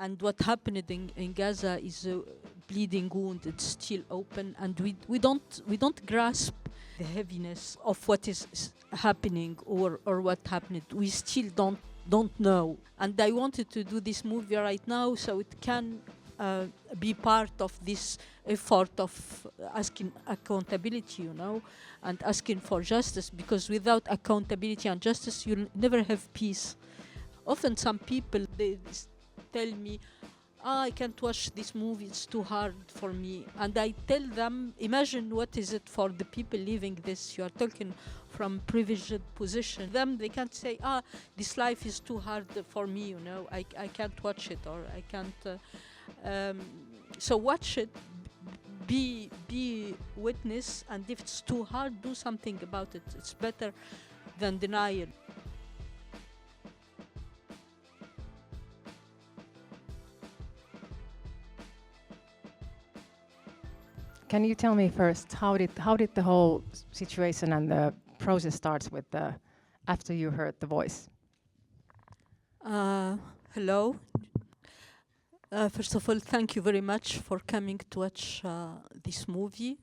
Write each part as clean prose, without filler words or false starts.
And what happened in Gaza is a bleeding wound. It's still open, and we don't grasp the heaviness of what is happening or what happened. We still don't know. And I wanted to do this movie right now so it can be part of this effort of asking accountability, and asking for justice, because without accountability and justice, you'll never have peace. Often some people, they tell me, I can't watch this movie, it's too hard for me. And I tell them, imagine what is it for the people living this. You are talking from privileged position. Them, they can't say, this life is too hard for me, I can't watch it, or I can't. So watch it, be witness, and if it's too hard, do something about it. It's better than denial. Can you tell me first, how did the whole situation and the process starts with after you heard the voice? Hello. First of all, thank you very much for coming to watch this movie.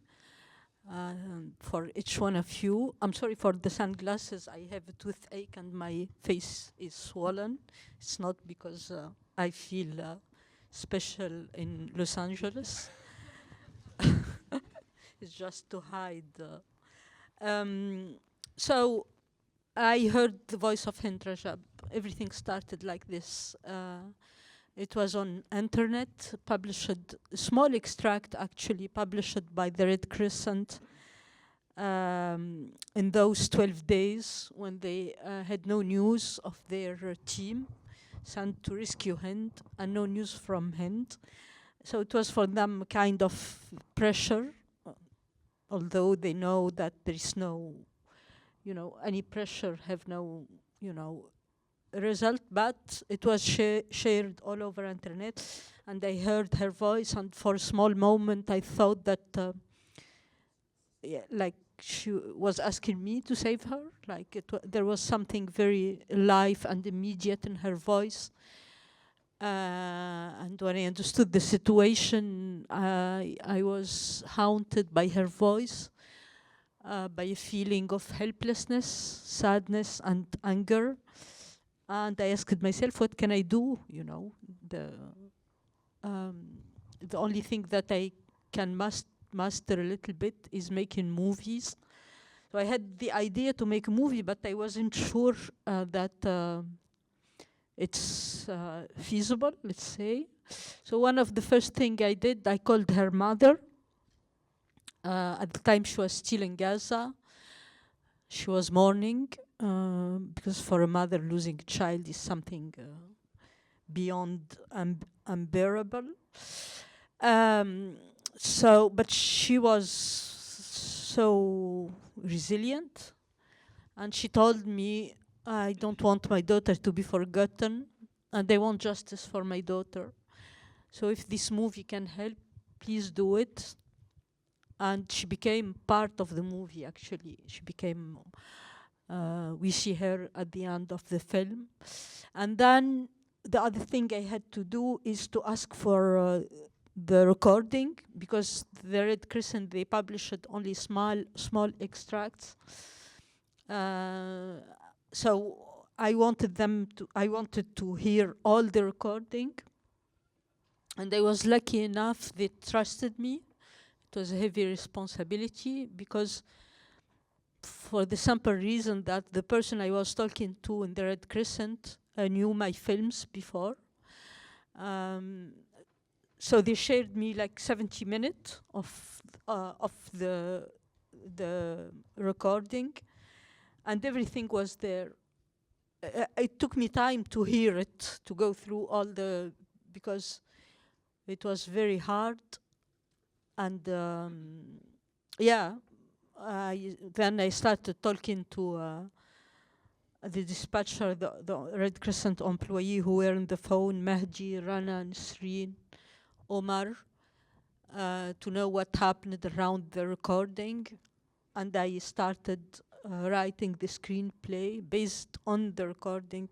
For each one of you, I'm sorry for the sunglasses. I have a toothache and my face is swollen. It's not because I feel special in Los Angeles. It's just to hide. So I heard the Voice of Hind Rajab. Everything started like this. It was on internet, published, a small extract actually, published by the Red Crescent in those 12 days when they had no news of their team sent to rescue Hind and no news from Hind. So it was for them a kind of pressure, although they know that there is no, any pressure have no, result, but it was shared all over internet, and I heard her voice, and for a small moment I thought that like she was asking me to save her, like there was something very live and immediate in her voice. And when I understood the situation, I was haunted by her voice, by a feeling of helplessness, sadness, and anger. And I asked myself, what can I do? The only thing that I can master a little bit is making movies. So I had the idea to make a movie, but I wasn't sure that it's feasible, let's say. So one of the first things I did, I called her mother. At the time, she was still in Gaza. She was mourning, because for a mother, losing a child is something beyond unbearable. But she was so resilient, and she told me, I don't want my daughter to be forgotten, and I want justice for my daughter. So if this movie can help, please do it. And she became part of the movie, actually. She became, we see her at the end of the film. And then the other thing I had to do is to ask for the recording, because the Red Crescent, they published only small extracts. So I wanted to hear all the recording. And I was lucky enough, they trusted me. It was a heavy responsibility, because for the simple reason that the person I was talking to in the Red Crescent knew my films before. So they shared me like 70 minutes of the recording, and everything was there. It took me time to hear it, to go through all because it was very hard. And then I started talking to the dispatcher, the Red Crescent employee who were on the phone, Mahdi, Rana, Nasreen, Omar, to know what happened around the recording. And I started writing the screenplay based on the recording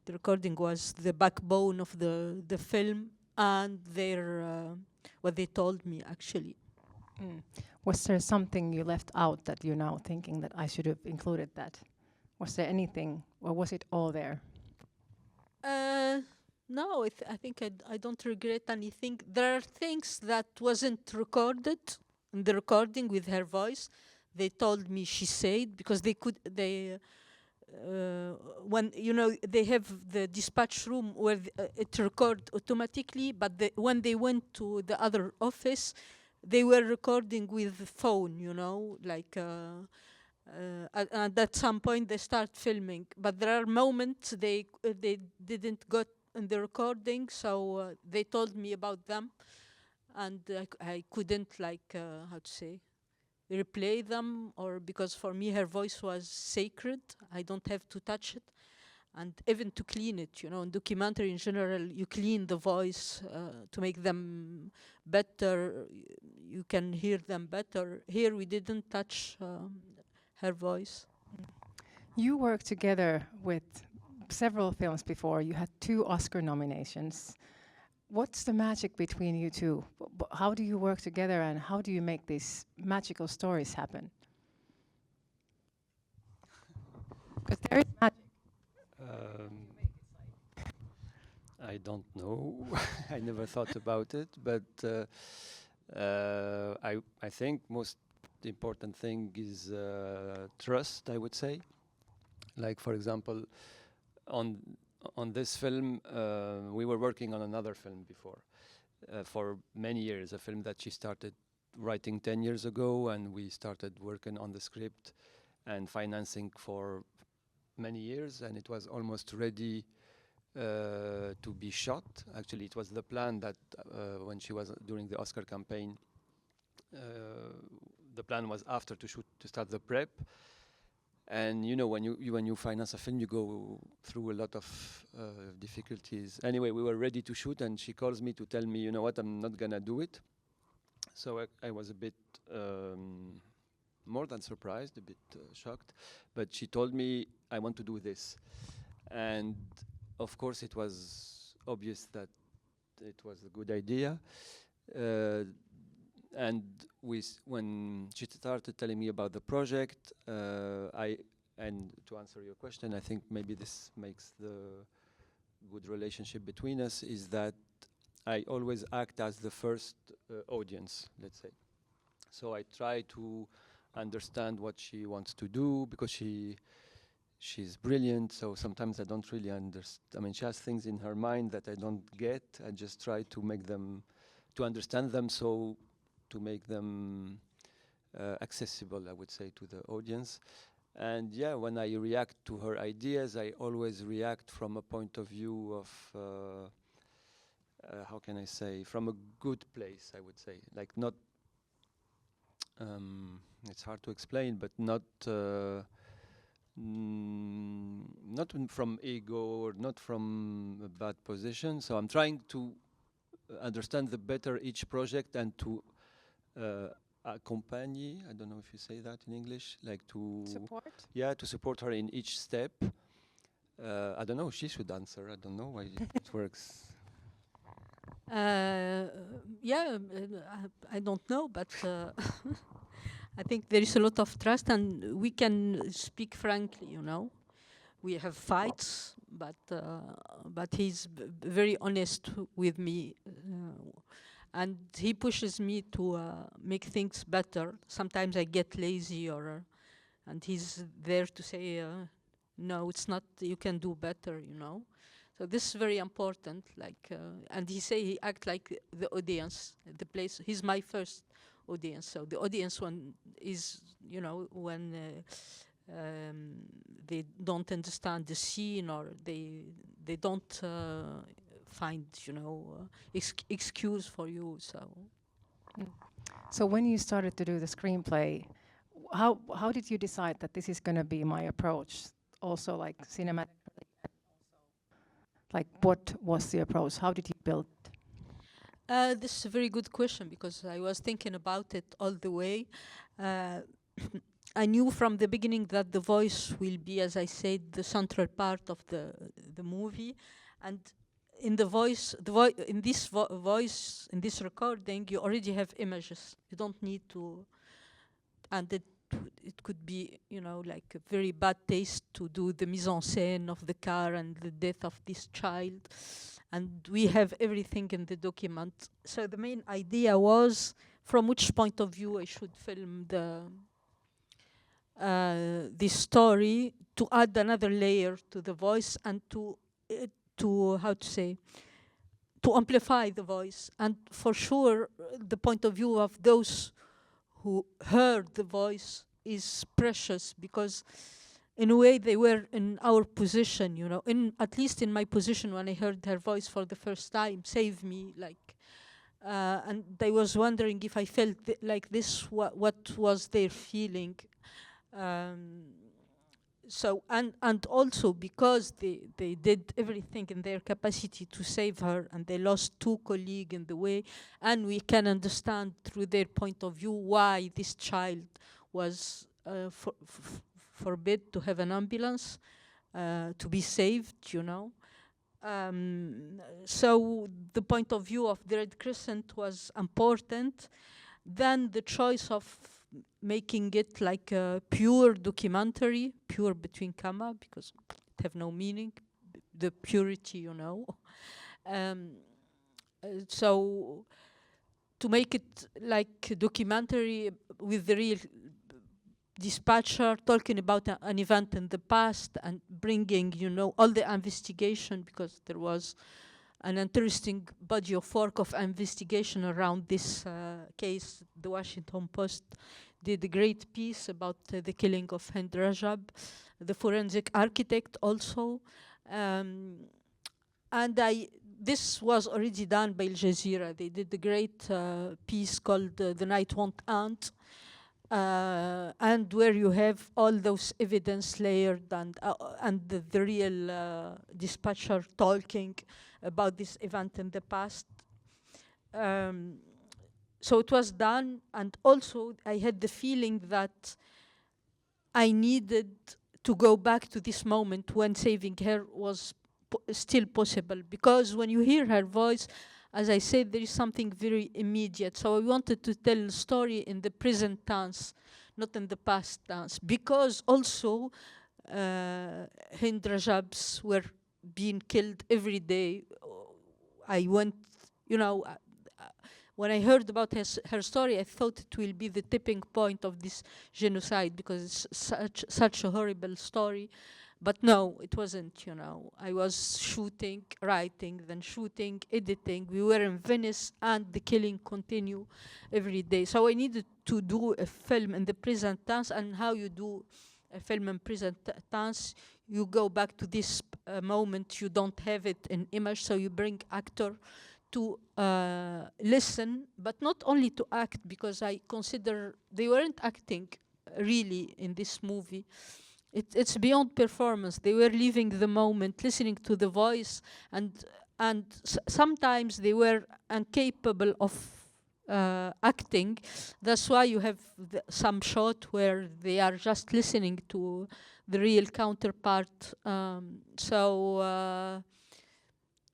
The recording was the backbone of the film and what they told me, actually. Was there something you left out that you're now thinking that I should have included that? Was there anything, or was it all there? No, I think I don't regret anything. There are things that wasn't recorded in the recording with her voice. They told me she said, because when they have the dispatch room where it record automatically, but when they went to the other office, they were recording with the phone, like and at some point they start filming, but there are moments they didn't got in the recording, so they told me about them, and I couldn't, like, how to say, replay them, or because for me her voice was sacred. I don't have to touch it, and even to clean it, in documentary in general, you clean the voice to make them better. You can hear them better. Here we didn't touch her voice. You worked together with several films before. You had 2 Oscar nominations. What's the magic between you two? How do you work together, and how do you make these magical stories happen? Because there is magic. I don't know. I never thought about it, but I think most important thing is trust, I would say. Like, for example, on this film, we were working on another film before for many years, a film that she started writing 10 years ago, and we started working on the script and financing for many years, and it was almost ready to be shot. Actually, it was the plan that when she was during the Oscar campaign, the plan was after to start the prep. And when you finance a film, you go through a lot of difficulties. Anyway, we were ready to shoot, and she calls me to tell me, you know what, I'm not gonna do it. So I was a bit more than surprised, a bit shocked. But she told me, I want to do this. And of course, it was obvious that it was a good idea. And when she started telling me about the project, and to answer your question, I think maybe this makes the good relationship between us, is that I always act as the first audience, let's say. So I try to understand what she wants to do, because she's brilliant, so sometimes I don't really understand. I mean, she has things in her mind that I don't get. I just try to understand them, so to make them accessible, I would say, to the audience. And yeah, when I react to her ideas, I always react from a point of view of, how can I say, from a good place, I would say. Like, not, it's hard to explain, but not from ego, or not from a bad position. So I'm trying to understand the better each project, and to accompagner, I don't know if you say that in English, like to Support? Yeah, to support her in each step. I don't know, she should answer. I don't know why it works. Yeah, I don't know, but I think there is a lot of trust, and we can speak frankly. We have fights, but he's very honest with me, and he pushes me to make things better. Sometimes I get lazy, and he's there to say, no, it's not. You can do better. So this is very important. Like, and he act like the audience, the place. He's my first audience. So the audience one is, when they don't understand the scene, or they don't find excuse for you. So when you started to do the screenplay, how did you decide that this is going to be my approach? Also, like cinematic. Like, what was the approach? How did you build it? This is a very good question, because I was thinking about it all the way. I knew from the beginning that the voice will be, as I said, the central part of the movie, and in the voice, in this voice, in this recording, you already have images. You don't need to, and it could be, you know, like a very bad taste to do the mise en scène of the car and the death of this child, and we have everything in the document. So the main idea was from which point of view I should film this story, to add another layer to the voice, and to how to say, to amplify the voice. And for sure, the point of view of those who heard the voice is precious, because in a way they were in our position, you know, in at least in my position when I heard her voice for the first time. Save me, like, and I was wondering if I felt like this, what was their feeling. So and also because they did everything in their capacity to save her, and they lost 2 colleagues in the way, and we can understand through their point of view why this child was forbid to have an ambulance, to be saved, you know. So the point of view of the Red Crescent was important. Then the choice of making it like a pure documentary, pure between comma, because it have no meaning, the purity, you know. So to make it like a documentary with the real dispatcher talking about an event in the past, and bringing, you know, all the investigation, because there was an interesting body of work of investigation around this case. The Washington Post did a great piece about the killing of Hind Rajab, the forensic architect also. And this was already done by Al Jazeera. They did a great piece called The Night Won't End, and where you have all those evidence layered, and the real dispatcher talking about this event in the past. So it was done, and also I had the feeling that I needed to go back to this moment when saving her was still possible, because when you hear her voice, as I said, there is something very immediate. So I wanted to tell a story in the present tense, not in the past tense, because also Hind Rajabs were being killed every day. I went, you know, when I heard about her story, I thought it will be the tipping point of this genocide, because it's such a horrible story. But no, it wasn't, you know. I was shooting, writing, then shooting, editing. We were in Venice, and the killing continued every day. So I needed to do a film in the present tense. And how you do a film in present tense, you go back to this moment. You don't have it in image, so you bring actor to listen, but not only to act, because I consider they weren't acting really in this movie. It's beyond performance. They were living the moment, listening to the voice, and sometimes they were incapable of acting. That's why you have some shot where they are just listening to the real counterpart.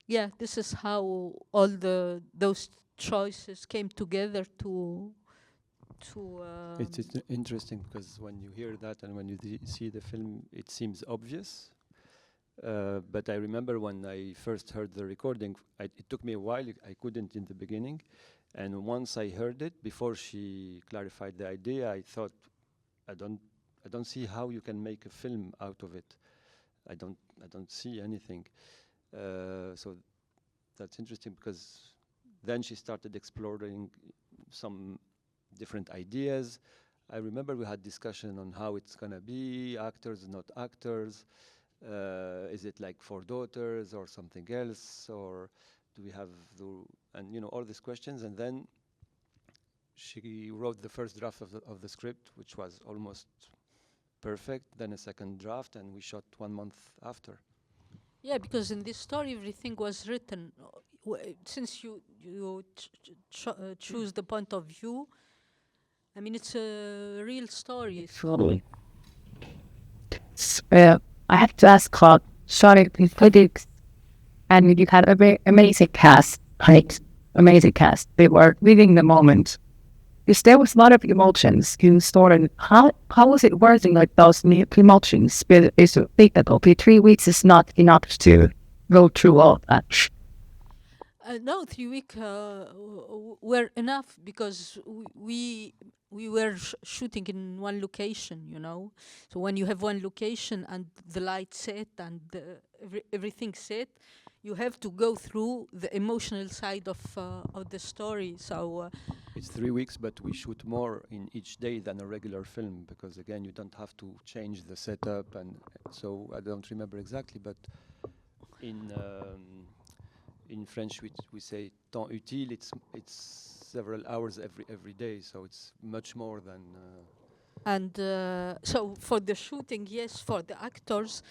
Yeah, this is how all those choices came together to. It's interesting, because when you hear that and when you see the film, it seems obvious. But I remember when I first heard the recording, it took me a while. I couldn't in the beginning, and once I heard it, before she clarified the idea, I thought, I don't see how you can make a film out of it. I don't see anything. So that's interesting, because then she started exploring some different ideas. I remember we had discussion on how it's gonna be, actors, not actors. Is it like 4 daughters or something else, or do we have and you know, all these questions. And then she wrote the first draft of the script, which was almost perfect. Then a second draft, and we shot 1 month after. Yeah, because in this story everything was written. Since you choose the point of view, I mean, it's a real story. Absolutely. I have to ask about starting with critics, and you had a very amazing cast, right? Amazing cast. They were living the moment. Because there was a lot of emotions in the story. How was it working like those emotions? But it's a think that okay, 3 weeks is not enough to go through all that. No, 3 weeks were enough because we were shooting in one location, you know. So when you have one location and the light set and everything set, you have to go through the emotional side of the story. So It's 3 weeks, but we shoot more in each day than a regular film because again, you don't have to change the setup, and so I don't remember exactly, but in French we say temps utile. It's several hours every day, so it's much more than. and so for the shooting, yes, for the actors,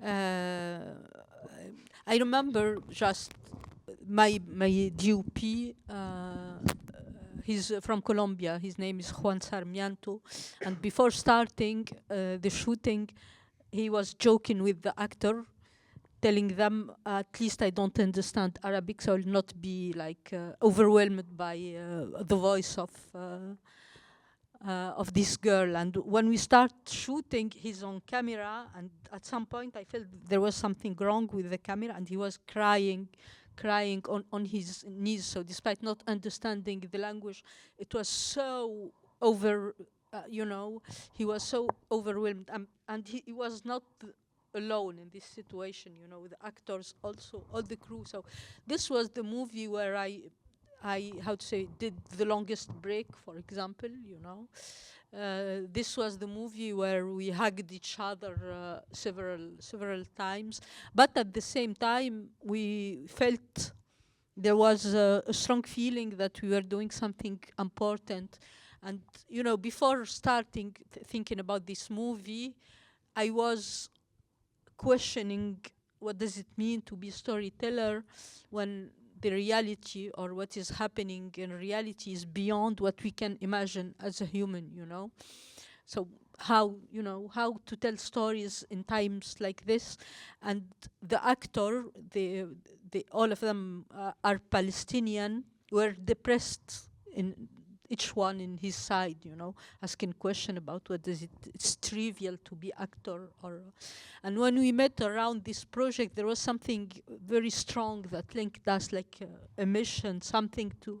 I remember just my DOP. He's from Colombia. His name is Juan Sarmiento, and before starting the shooting, he was joking with the actor, telling them, at least I don't understand Arabic, so I'll not be like overwhelmed by the voice of this girl. And when we start shooting, he's on camera, and at some point I felt there was something wrong with the camera, and he was crying on his knees. So despite not understanding the language, it was so you know, he was so overwhelmed, and he was not alone in this situation, you know, the actors also, all the crew. So this was the movie where I how to say, did the longest break, for example, you know. This was the movie where we hugged each other several times, but at the same time we felt there was a strong feeling that we were doing something important. And you know, before starting thinking about this movie, I was questioning what does it mean to be a storyteller when the reality or what is happening in reality is beyond what we can imagine as a human, you know. So how, you know, how to tell stories in times like this. And the actor, the all of them are Palestinian, were depressed in each one in his side, you know, asking question about what is it, it's trivial to be actor or. And when we met around this project, there was something very strong that linked us, like a mission, something to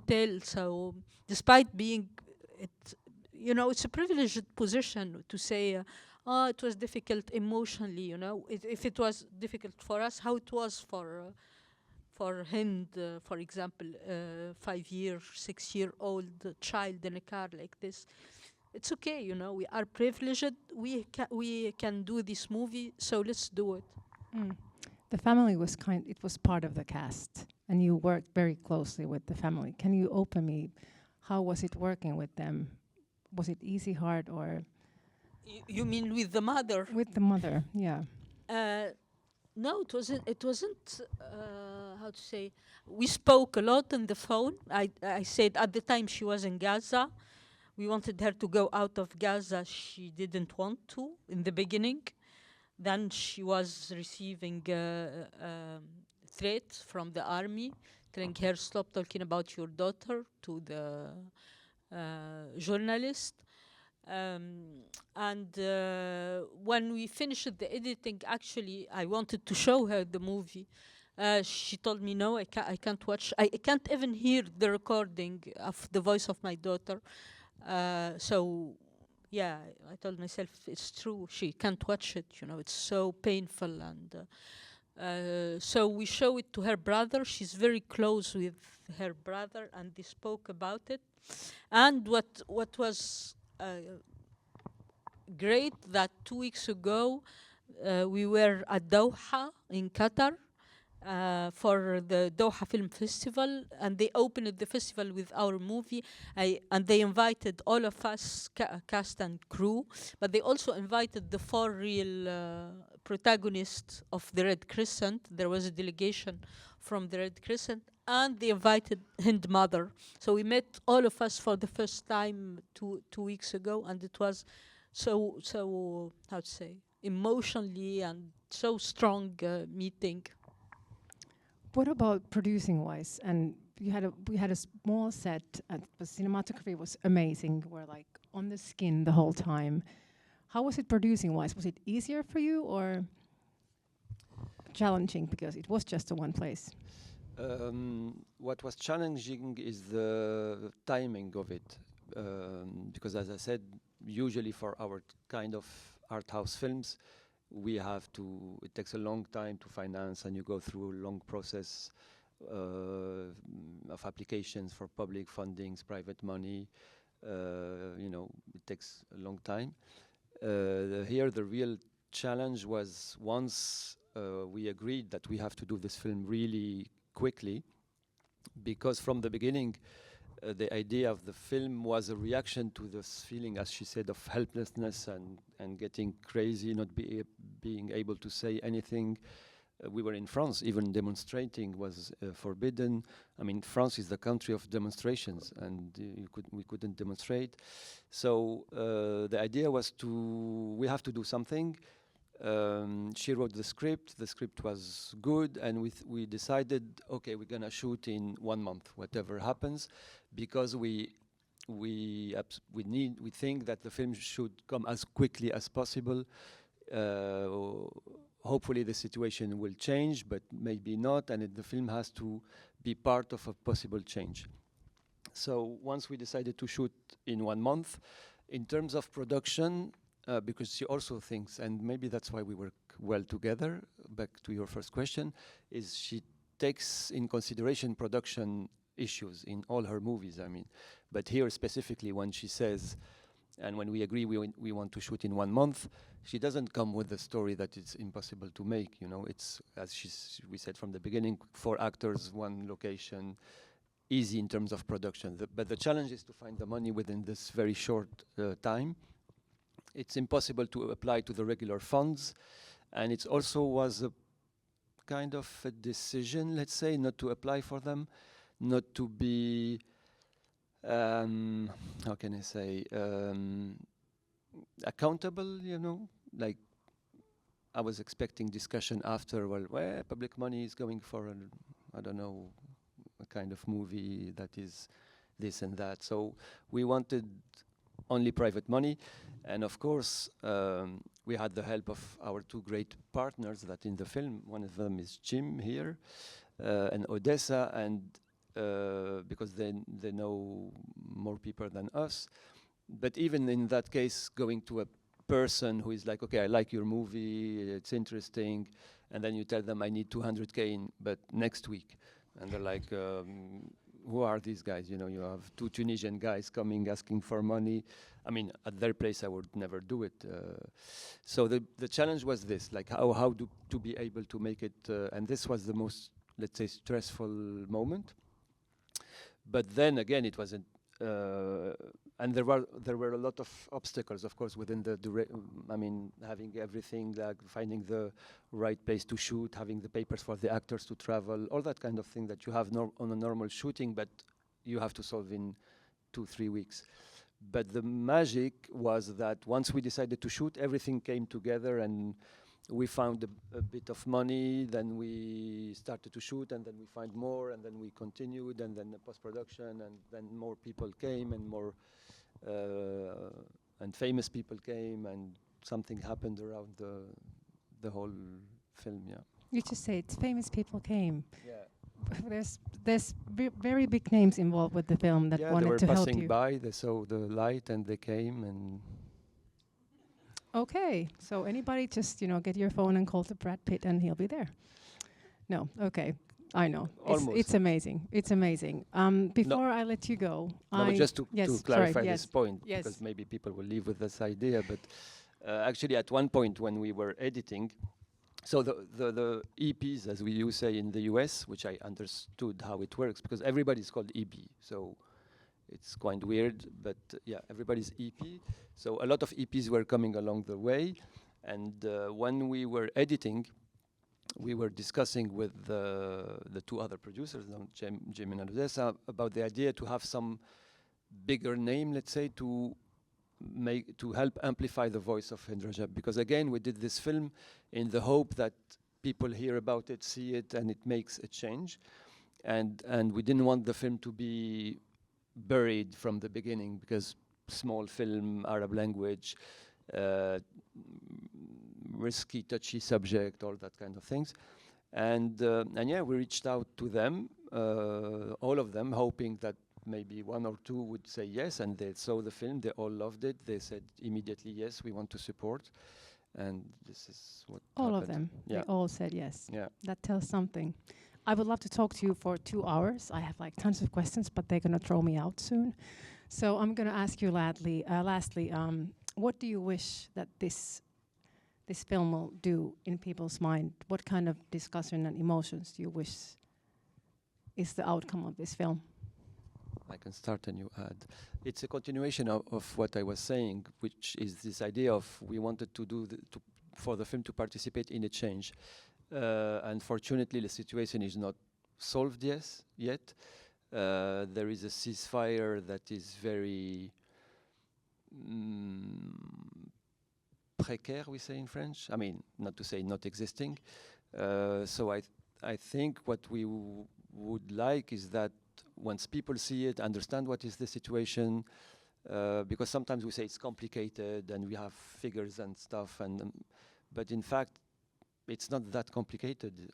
tell. So despite being it, you know, it's a privileged position to say, oh, it was difficult emotionally, you know. If it was difficult for us, how it was for Hind, for example, 5-year, 6-year-old child in a car like this. It's okay, you know. We are privileged. We can do this movie, so let's do it. Mm. The family was it was part of the cast, and you worked very closely with the family. Can you open me, how was it working with them? Was it easy, hard, or You mean with the mother? with the mother? Yeah. No, it wasn't. It wasn't. How to say? We spoke a lot on the phone. I said at the time she was in Gaza. We wanted her to go out of Gaza. She didn't want to in the beginning. Then she was receiving threats from the army, telling her stop talking about your daughter to the journalist. And when we finished the editing, actually, I wanted to show her the movie. She told me, no, I can't watch. I can't even hear the recording of the voice of my daughter. So, yeah, I told myself, it's true. She can't watch it. You know, it's so painful. And so we show it to her brother. She's very close with her brother, and they spoke about it. And what was great that 2 weeks ago we were at Doha in Qatar for the Doha Film Festival, and they opened the festival with our movie. And they invited all of us, cast and crew, but they also invited the 4 real protagonists of the Red Crescent. There was a delegation from the Red Crescent, and they invited Hind mother. So we met all of us for the first time 2 weeks ago, and it was so how to say, emotionally and so strong meeting. What about producing wise? And we had a small set, and the cinematography was amazing. We're like on the skin the whole time. How was it producing wise? Was it easier for you or challenging because it was just a one place? What was challenging is the timing of it, because as I said, usually for our kind of art house films, it takes a long time to finance, and you go through a long process of applications for public fundings, private money. It takes a long time. Here, the real challenge was once we agreed that we have to do this film really quickly, because from the beginning, the idea of the film was a reaction to this feeling, as she said, of helplessness and getting crazy, not being able to say anything. We were in France, even demonstrating was forbidden. I mean, France is the country of demonstrations, and we couldn't demonstrate. So the idea was we have to do something. She wrote the script. The script was good, and we decided, okay, we're gonna shoot in 1 month, whatever happens, because we think that the film should come as quickly as possible. Hopefully the situation will change, but maybe not, and the film has to be part of a possible change. So once we decided to shoot in 1 month, in terms of production, because she also thinks, and maybe that's why we work well together, back to your first question, is she takes in consideration production issues in all her movies, I mean. But here specifically, when she says, and when we agree we want to shoot in 1 month, she doesn't come with the story that it's impossible to make. It's, as we said from the beginning, 4 actors, 1 location, easy in terms of production. But the challenge is to find the money within this very short time. It's impossible to apply to the regular funds, and it also was a kind of a decision, let's say, not to apply for them, not to be, how can I say, accountable, like I was expecting discussion after, well, public money is going for, I don't know, a kind of movie that is this and that. So we wanted only private money. And of course, we had the help of our 2 great partners that in the film. One of them is Jim here, and Odessa, and because they know more people than us. But even in that case, going to a person who is like, okay, I like your movie, it's interesting, and then you tell them I need 200K but next week. And they're like, who are these guys? You have 2 Tunisian guys coming asking for money. I mean, at their place, I would never do it. So the challenge was this, like how to be able to make it, and this was the most, let's say, stressful moment. But then again, it wasn't, and there were a lot of obstacles, of course, within having everything, like finding the right place to shoot, having the papers for the actors to travel, all that kind of thing that you have on a normal shooting, but you have to solve in 2-3 weeks. But the magic was that once we decided to shoot, everything came together, and we found a bit of money, then we started to shoot, and then we find more, and then we continued, and then the post-production, and then more people came, and more and famous people came, and something happened around the whole film. Yeah. You just say it's famous people came. Yeah. There's very big names involved with the film that wanted to help you. They were passing by, they saw the light, and they came, and. Okay, so anybody just get your phone and call to Brad Pitt, and he'll be there. No, okay, I know. It's amazing. It's amazing. Before I let you go, just to clarify sorry, this point, because maybe people will leave with this idea, but actually at one point when we were editing, so the EPs, as we say in the US, which I understood how it works, because everybody's called EP, so it's quite weird, but yeah, everybody's EP. So a lot of EPs were coming along the way, and when we were editing, we were discussing with the two other producers, Jim and Odessa, about the idea to have some bigger name, let's say, to help amplify the voice of Hind Rajab. Because again, we did this film in the hope that people hear about it, see it, and it makes a change. And we didn't want the film to be buried from the beginning, because small film, Arab language, risky, touchy subject, all that kind of things. And yeah, we reached out to them, all of them, hoping that maybe one or two would say yes, and they saw the film, they all loved it. They said immediately, yes, we want to support. And this is what All happened. of them, Yeah. they all said yes. Yeah. That tells something. I would love to talk to you for 2 hours. I have like tons of questions, but they're going to throw me out soon. So I'm going to ask you lastly, what do you wish that this film will do in people's mind? What kind of discussion and emotions do you wish is the outcome of this film? I can start and you add. It's a continuation of what I was saying, which is this idea of we wanted to do for the film to participate in a change. Unfortunately, the situation is not solved yet. There is a ceasefire that is very précaire, we say in French. I mean, not to say not existing. So I think what we would like is that once people see it, understand what is the situation, because sometimes we say it's complicated and we have figures and stuff, but in fact, it's not that complicated.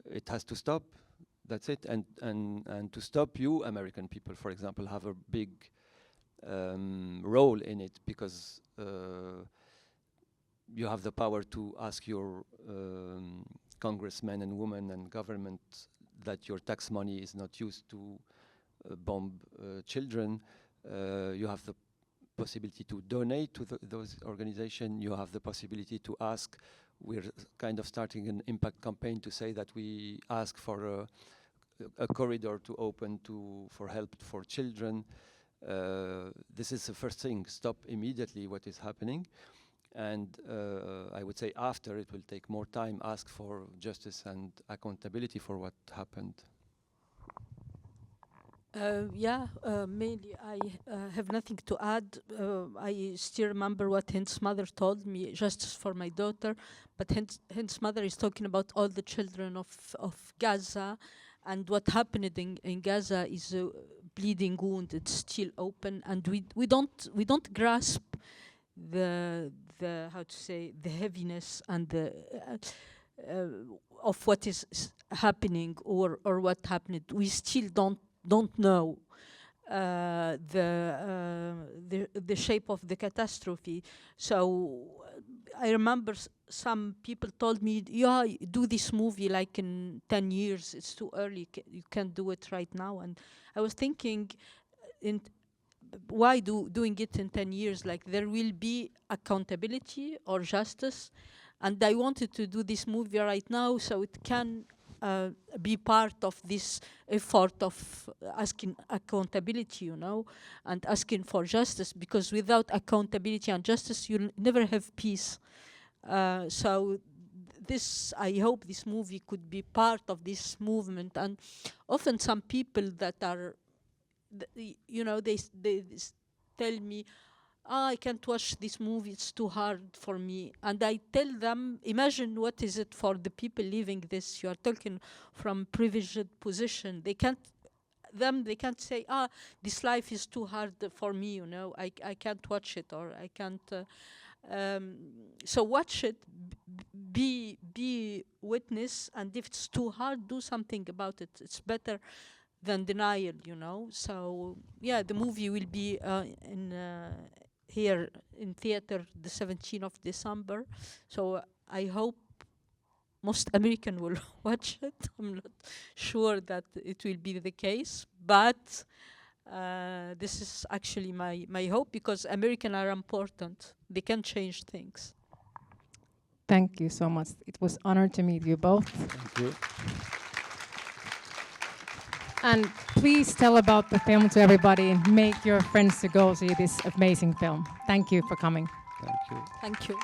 It has to stop. That's it. And to stop, you American people, for example, have a big role in it, because you have the power to ask your congressmen and women and government that your tax money is not used to bomb children. You have the possibility to donate to those organizations. You have the possibility to ask. We're kind of starting an impact campaign to say that we ask for a corridor to open for help for children. This is the first thing. Stop immediately what is happening. And I would say after, it will take more time, ask for justice and accountability for what happened. Mainly I have nothing to add. I still remember what Hind's mother told me, justice for my daughter, but Hind's mother is talking about all the children of Gaza, and what happened in Gaza is a bleeding wound. It's still open, and we don't grasp the how to say, the heaviness and the of what is happening or what happened. We still don't know the shape of the catastrophe. So I remember some people told me, yeah, do this movie like in 10 years. It's too early. You can't do it right now. And I was thinking, why doing it in 10 years? Like, there will be accountability or justice, and I wanted to do this movie right now so it can be part of this effort of asking accountability, and asking for justice, because without accountability and justice, you'll never have peace. So I hope this movie could be part of this movement. And often some people that are, they tell me, I can't watch this movie, it's too hard for me. And I tell them, imagine what is it for the people living this. You are talking from privileged position. They can't say, this life is too hard for me, I can't watch it, or I can't. So watch it, be witness, and if it's too hard, do something about it. It's better than denial, So yeah, the movie will be here in theater the 17th of December. So I hope most American will watch it. I'm not sure that it will be the case, but this is actually my hope, because Americans are important. They can change things. Thank you so much. It was an honor to meet you both. Thank you. And please tell about the film to everybody and make your friends to go see this amazing film. Thank you for coming. Thank you. Thank you.